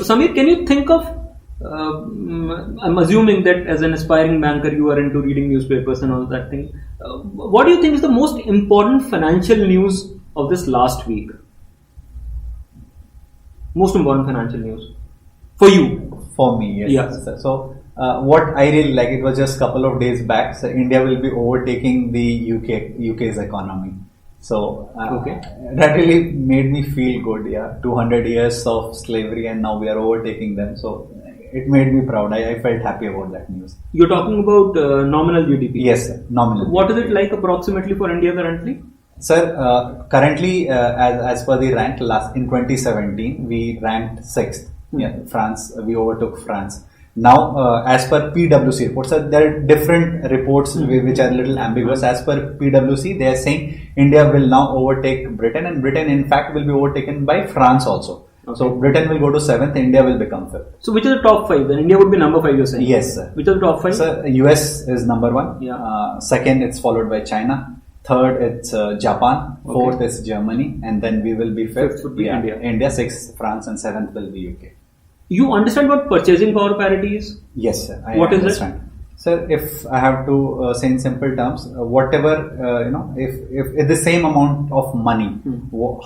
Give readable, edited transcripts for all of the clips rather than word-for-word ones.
Samir, can you think of, I'm assuming that as an aspiring banker, you are into reading newspapers and all that thing. What do you think is the most important financial news of this last week? Most important financial news for you? For me, yes. Yeah. Sir. So, what I really like, it was just a couple of days back. So, India will be overtaking the UK's economy. So, that really made me feel good. Yeah, 200 years of slavery, and now we are overtaking them. So, it made me proud. I felt happy about that news. You're talking about nominal GDP. Yes, sir. Nominal. What is it like approximately for India currently? Sir, currently, as per the rank, in 2017, we ranked 6th. Yeah, France, we overtook France. Now, as per PwC reports, there are different reports which are a little ambiguous. As per PwC, they are saying India will now overtake Britain, and Britain, in fact, will be overtaken by France also. Okay. So, Britain will go to 7th, India will become 5th. So, which are the top 5? Then India would be number 5, you're saying? Yes, sir. Which are the top 5? Sir, US is number 1. Yeah. Second, it's followed by China. Third, it's Japan. Fourth is Germany, and then we will be 5th. Fifth would be India. India, 6th, France, and 7th will be UK. You understand what purchasing power parity is? Yes, sir. What is understand. It? Sir, if I have to say in simple terms, whatever, if the same amount of money,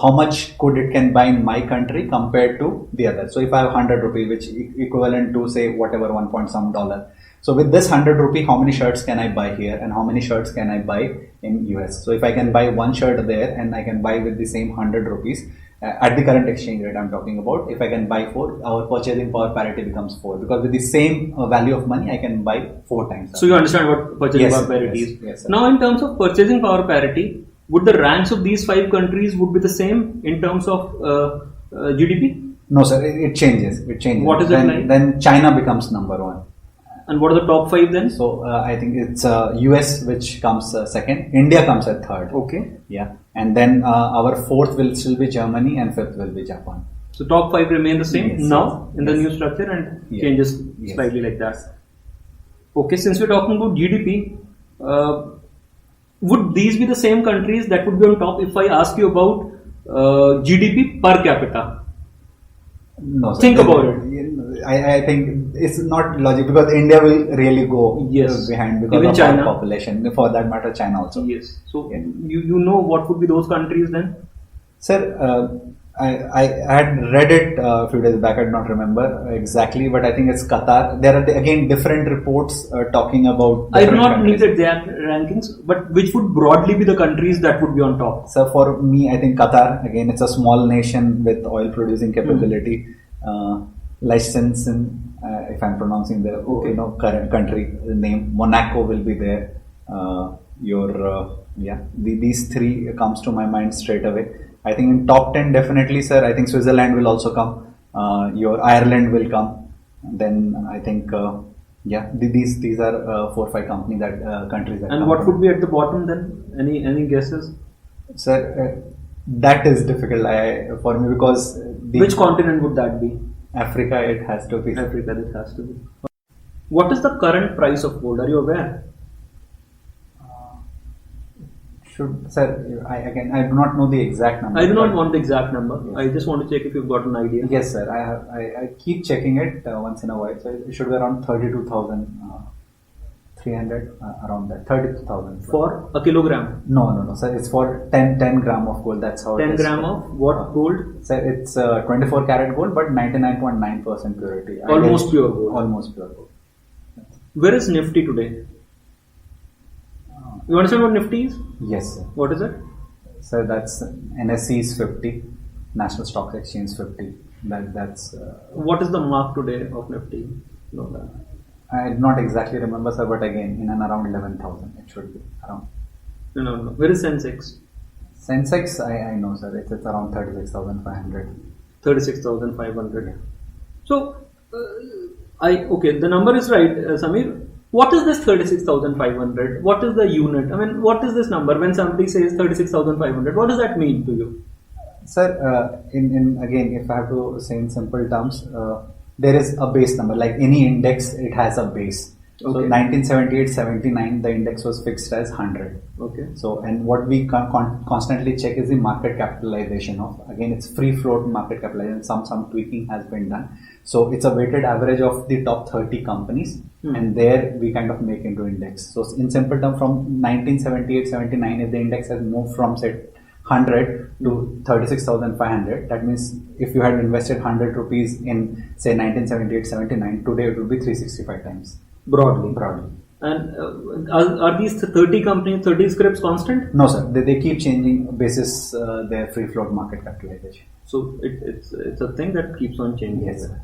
how much could it can buy in my country compared to the other? So if I have 100 rupee, which equivalent to say whatever 1 point some dollar. So with this 100 rupee, how many shirts can I buy here and how many shirts can I buy in US? So if I can buy one shirt there and I can buy with the same 100 rupees, at the current exchange rate I'm talking about, if I can buy 4, our purchasing power parity becomes 4, because with the same value of money I can buy 4 times. So you understand what purchasing power parity is. Yes, now in terms of purchasing power parity, would the ranks of these 5 countries would be the same in terms of GDP? No sir, it changes. What is it like? Then China becomes number 1. And what are the top 5 then? So I think it's US which comes second. India comes at third. Okay. Yeah. And then our 4th will still be Germany and 5th will be Japan. So top 5 remain the same now in the new structure and changes slightly like that. Okay, since we're talking about GDP, would these be the same countries that would be on top if I ask you about GDP per capita? No, sir. Think about it. I think it's not logic, because India will really go behind because even of China. our population. For that matter, China also. Yes. So you know what would be those countries then? Sir, I had read it a few days back. I do not remember exactly, but I think it's Qatar. There are again different reports talking about. I do not need the exact rankings, but which would broadly be the countries that would be on top? So for me, I think Qatar. Again, it's a small nation with oil producing capability. Liechtenstein, if I'm pronouncing the current country name, Monaco will be there. These 3 comes to my mind straight away. I think in top 10 definitely, sir. I think Switzerland will also come. Your Ireland will come. Then I think these are 4 or 5 countries that. And what would be at the bottom then? Any guesses? Sir, that is difficult for me, because which continent would that be? Africa, it has to be. Africa, it has to be. What is the current price of gold? Are you aware? Sir, I do not know the exact number. I do not want the exact number. Yes. I just want to check if you've got an idea. Yes, sir. I keep checking it once in a while. So it should be around 32,300, around that. 32,000. For a kilogram? No, sir. It's for 10 gram of gold. That's how 10 it is. 10 gram of what gold? Sir, it's 24 karat gold, but 99.9% purity. Almost pure gold. Almost pure gold. Where is Nifty today? You understand what Nifty is? Yes, sir. What is it? Sir, that's NSE is 50, National Stock Exchange 50. That's. What is the mark today of Nifty? I do not exactly remember, sir, but again, in and around 11,000, it should be around. No. Where is Sensex? Sensex, I know, sir. It's around 36,500. 36,500. Yeah. So, the number is right, Samir. What is this 36,500? What is the unit? I mean, what is this number? When somebody says 36,500, what does that mean to you? Sir, again, if I have to say in simple terms, there is a base number. Like any index, it has a base. So 1978-79, the index was fixed as 100. Okay. So, and what we constantly check is the market capitalization of, again, it's free float market capitalization. Some tweaking has been done. So it's a weighted average of the top 30 companies, and there we kind of make into index. So in simple term, from 1978-79, if the index has moved from say 100 to 36,500, that means if you had invested 100 rupees in say 1978-79, today it would be 365 times. Broadly. And are these 30 companies, 30 scripts constant? No, sir. They keep changing basis their free float market capitalization. So it's a thing that keeps on changing. Yes, sir.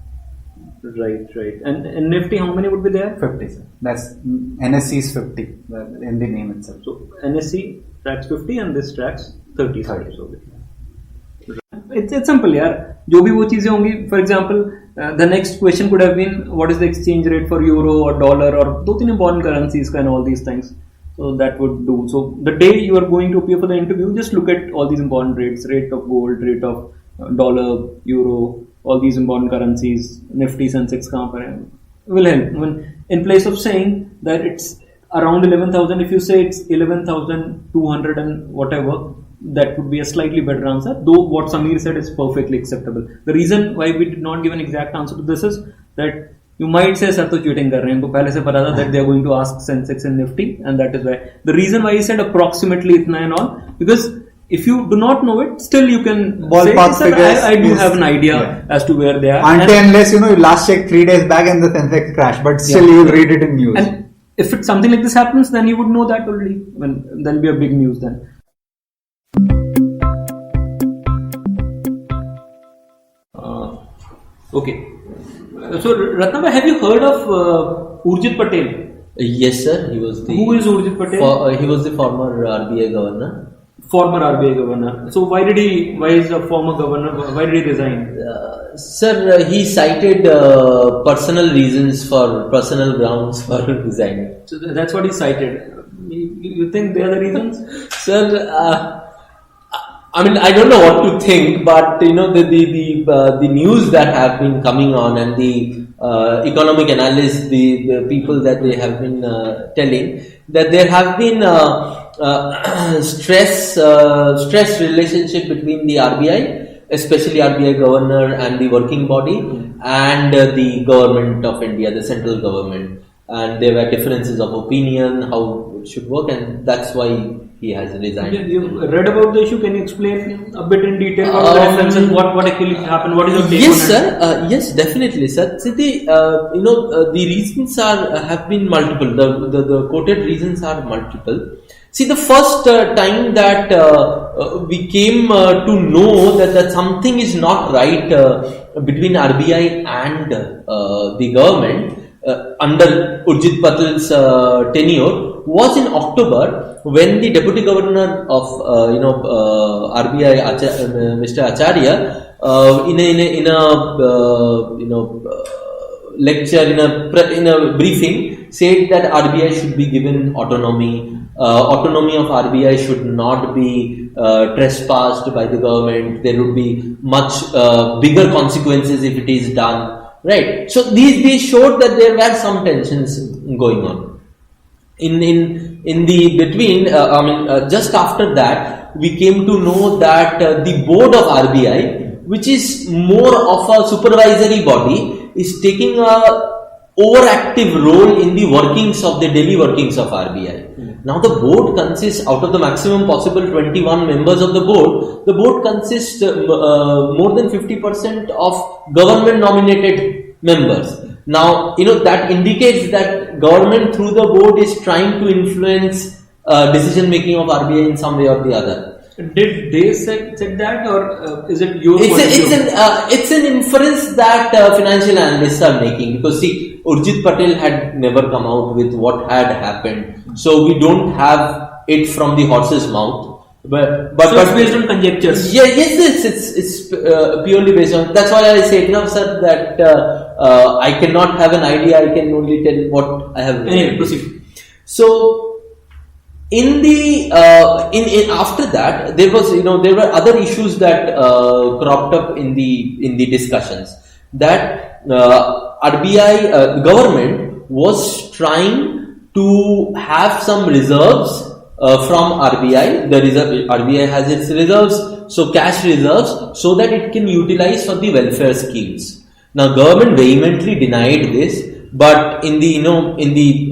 Right. And Nifty, how many would be there? 50, sir. That's NSE is 50 in the name itself. So NSE tracks 50 and this tracks 30. It's simple, यार. जो भी वो चीजें होंगी, for example, the next question could have been what is the exchange rate for euro or dollar or 2-3 important currencies and all these things. So that would do. So the day you are going to appear for the interview, just look at all these important rates: rate of gold, rate of dollar, euro, all these important currencies. Nifty, Sensex कहाँ पर है? Will help. When in place of saying that it's around 11,000, if you say it's 11,200 and whatever, that would be a slightly better answer, though what Samir said is perfectly acceptable. The reason why we did not give an exact answer to this is that you might say sir to cheating कर रहे हैं, तो पहले से पता था that they are going to ask Sensex and Nifty, and that is why the reason why he said approximately itna and all, because if you do not know it, still you can ballpark say, figures. I do have an idea as to where they are. Unless you last checked 3 days back and the Sensex crashed, but still you will read it in news. And if it's something like this happens, then you would know that already. When there'll be a big news then. Okay. So Ratnava, have you heard of Urjit Patel? Yes, sir. He was the. Who is Urjit Patel? He was the former RBI governor. Former RBI governor. So why is a former governor? Why did he resign? Sir, he cited personal grounds for resigning. So that's what he cited. You think they are the reasons? Sir, I mean, I don't know what to think, but the news that have been coming on and the economic analysts, the people that they have been telling that there have been stress relationship between the RBI, especially RBI governor and the working body, and the government of India, the central government, and there were differences of opinion how it should work, and that's why he has resigned. You read about the issue. Can you explain a bit in detail about the references? What actually happened? What is your take yes, on sir. Yes, definitely, sir. See, the reasons have been multiple. The quoted reasons are multiple. See, the first time that we came to know that something is not right between RBI and the government under Urjit Patel's tenure was in October, when the Deputy Governor of RBI, Mr. Acharya, in a lecture, in a briefing, said that RBI should be given autonomy. Autonomy of RBI should not be trespassed by the government. There would be much bigger consequences if it is done. Right. So these showed that there were some tensions going on. In the between, just after that, we came to know that the board of RBI, which is more of a supervisory body, is taking a overactive role in the workings of the daily workings of RBI. Now the board consists, out of the maximum possible 21 members of the board consists more than 50% of government nominated members. Now, that indicates that government through the board is trying to influence decision making of RBI in some way or the other. Did they said that, or is it your? It's an inference that financial analysts are making, because see, Urjit Patel had never come out with what had happened, so we don't have it from the horse's mouth. But it's based on conjectures. Yeah, yes, it's purely based on. That's why I said now, sir, that I cannot have an idea. I can only tell what I have. Anyway, proceed. So. In the after that, there were other issues that cropped up in the discussions, that RBI government was trying to have some reserves from RBI. RBI has its reserves, so cash reserves, so that it can utilize for the welfare schemes. Now, government vehemently denied this, but in the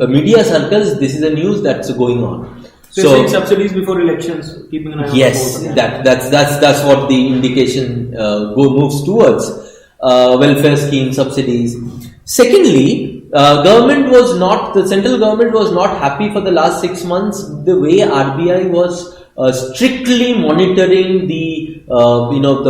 media circles, this is a news that's going on. So saying subsidies before elections, keeping an eye on yes, the vote. that's what the indication moves towards. Welfare scheme subsidies. Secondly, the central government was not happy for the last 6 months the way RBI was strictly monitoring the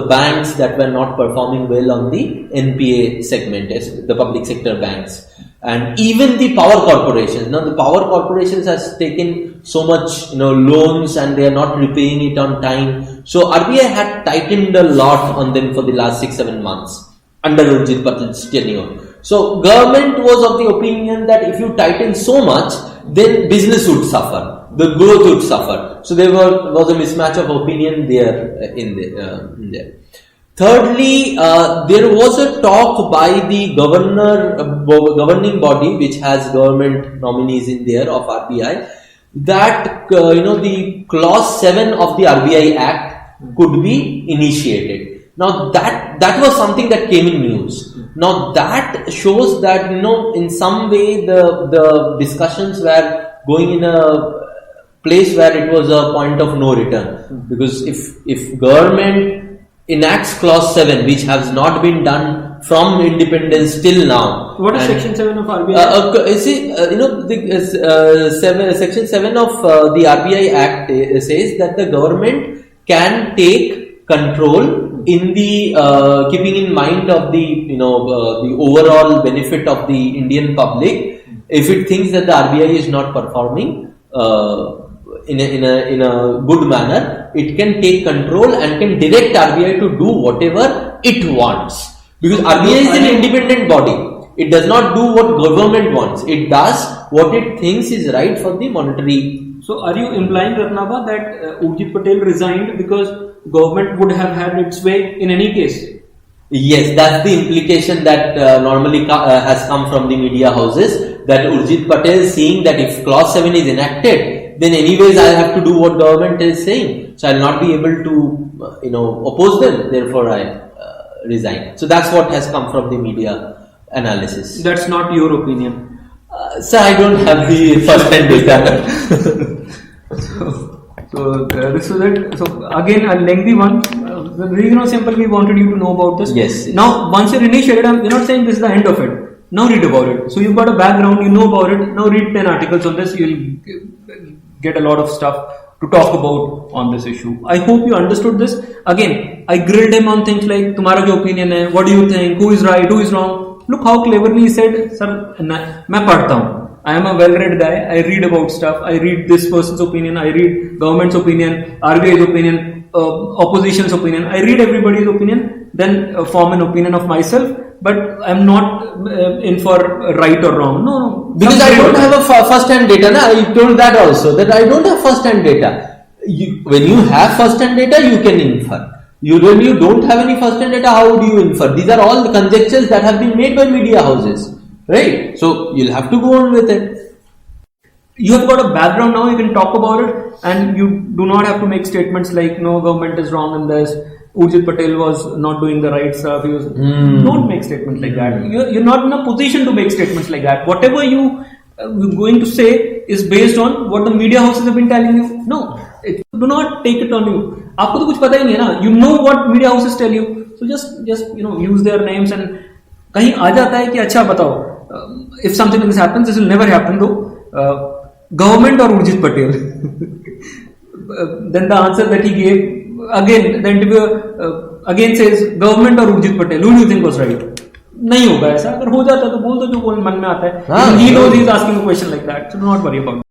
banks that were not performing well on the NPA segment, the public sector banks, and even the power corporations. Now the power corporations has taken so much loans and they are not repaying it on time. So RBI had tightened a lot on them for the last 6-7 months under Urjit Patel's tenure. So government was of the opinion that if you tighten so much, then business would suffer, the growth would suffer. So there was a mismatch of opinion there in there. Thirdly, there was a talk by the governing body, which has government nominees in there of RBI, that the clause 7 of the RBI Act could be initiated. Now that was something that came in news. Now that shows that in some way the discussions were going in a place where it was a point of no return, because if government enacts clause 7, which has not been done from independence till now. What is section 7 of RBI? Section 7 of the RBI Act says that the government can take control in the keeping in mind of the overall benefit of the Indian public. If it thinks that the RBI is not performing in a good manner, it can take control and can direct RBI to do whatever it wants. Because RBI is an independent body. It does not do what government wants. It does what it thinks is right for the monetary. So are you implying, Ratnaba, that Urjit Patel resigned because government would have had its way in any case? Yes, that's the implication that normally has come from the media houses, that Urjit Patel seeing that if clause 7 is enacted, then anyways I have to do what government is saying, so I will not be able to oppose them, therefore I resign. So that's what has come from the media analysis. That's not your opinion. So I don't have the first-hand data. So this was it. So again, a lengthy one. The reason was simple. We wanted you to know about this. Yes. Now, once you're initiated, we're not saying this is the end of it. Now read about it. So you've got a background. You know about it. Now read 10 articles on this. You'll get a lot of stuff to talk about on this issue. I hope you understood this. Again, I grilled him on things like, "Tumhara kya opinion hai? What do you think? Who is right? Who is wrong?" Look how cleverly he said, "Sir, मैं पढ़ता हूँ. I am a well-read guy. I read about stuff. I read this person's opinion. I read government's opinion, RBI's opinion, opposition's opinion. I read everybody's opinion, then form an opinion of myself. But I'm not in for right or wrong. No. Because I don't have a first-hand data. Na? I told that also, that I don't have first-hand data. When you have first-hand data, you can infer. When you don't have any first-hand data, how do you infer? These are all the conjectures that have been made by media houses. Right? So you'll have to go on with it. You have got a background now, you can talk about it, and you do not have to make statements like, no, government is wrong in this, Urjit Patel was not doing the right stuff. Don't make statements like that. You're not in a position to make statements like that. Whatever you're going to say is based on what the media houses have been telling you. No, do not take it on you. आपको तो कुछ पता ही नहीं है ना. You know what media houses tell you. So just use their names and कहीं आ जाता है कि अच्छा बताओ. If something like this happens, this will never happen though. Government or Urjit Patel? Then the answer that he gave, again, the interviewer again says, government or Urjit Patel? Who do you think was right? नहीं होगा ऐसा. अगर हो जाता तो बोल दो जो मन में आता है. He knows he is asking a question like that, so do not worry about it.